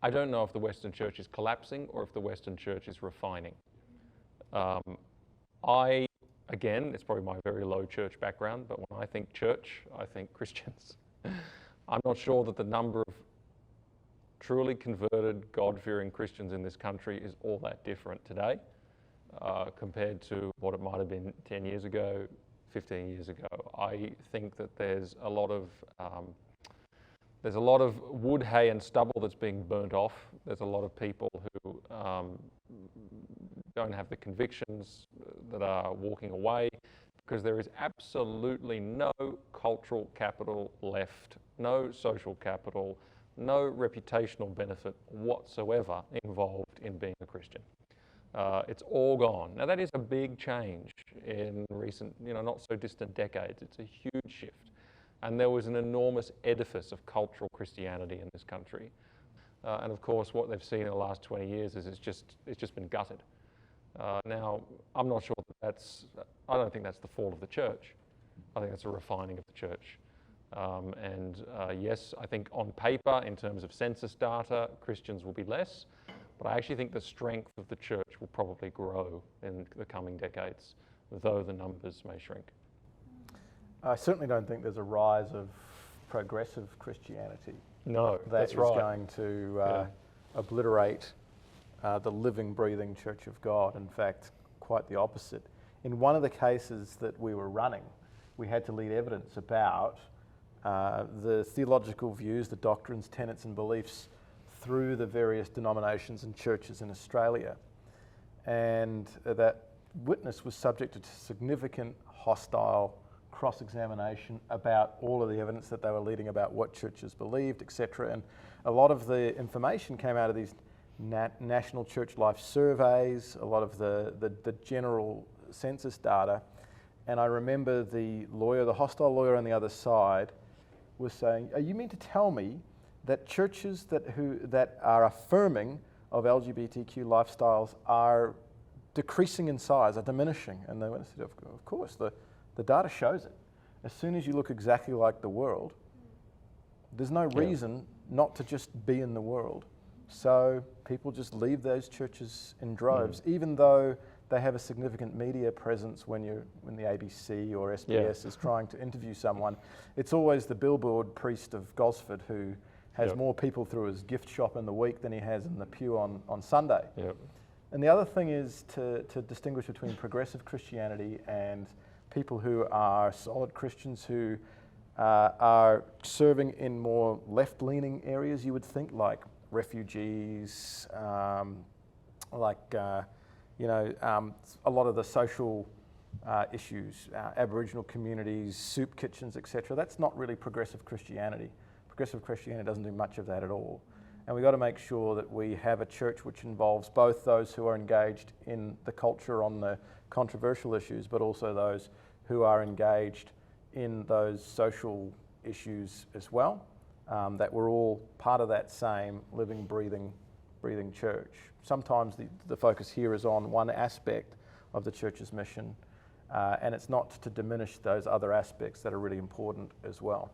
I don't know if the Western Church is collapsing or if the Western Church is refining. Again, it's probably my very low church background, but when I think church, I think Christians. I'm not sure that the number of truly converted, God-fearing Christians in this country is all that different today compared to what it might have been 10 years ago, 15 years ago. I think that there's a lot of wood, hay and stubble that's being burnt off. There's a lot of people who don't have the convictions that are walking away because there is absolutely no cultural capital left, no social capital, no reputational benefit whatsoever involved in being a Christian. It's all gone. Now that is a big change in recent, not so distant decades. It's a huge shift. And there was an enormous edifice of cultural Christianity in this country. And of course, what they've seen in the last 20 years is it's just been gutted. Now, I'm not sure I don't think that's the fall of the church. I think that's a refining of the church. Yes, I think on paper, in terms of census data, Christians will be less, but I actually think the strength of the church will probably grow in the coming decades, though the numbers may shrink. I certainly don't think there's a rise of progressive Christianity. No, that's right. That is going to obliterate the living, breathing Church of God. In fact, quite the opposite. In one of the cases that we were running, we had to lead evidence about the theological views, the doctrines, tenets and beliefs through the various denominations and churches in Australia. And that witness was subjected to significant hostile cross-examination about all of the evidence that they were leading about what churches believed, etc. And a lot of the information came out of these national church life surveys, a lot of the general census data. And I remember the hostile lawyer on the other side was saying, "Are you mean to tell me that churches that are affirming of LGBTQ lifestyles are decreasing in size, are diminishing?" And they went and said, "Of course, the data shows it. As soon as you look exactly like the world, there's no reason not to just be in the world." So people just leave those churches in droves, even though they have a significant media presence when the ABC or SBS is trying to interview someone. It's always the billboard priest of Gosford who has more people through his gift shop in the week than he has in the pew on Sunday. Yep. And the other thing is to distinguish between progressive Christianity and people who are solid Christians who are serving in more left-leaning areas, you would think, like refugees, a lot of the social issues, Aboriginal communities, soup kitchens, etc. That's not really progressive Christianity. Progressive Christianity doesn't do much of that at all. And we've got to make sure that we have a church which involves both those who are engaged in the culture on the controversial issues, but also those who are engaged in those social issues as well, that we're all part of that same living, breathing church. Sometimes the focus here is on one aspect of the church's mission, and it's not to diminish those other aspects that are really important as well.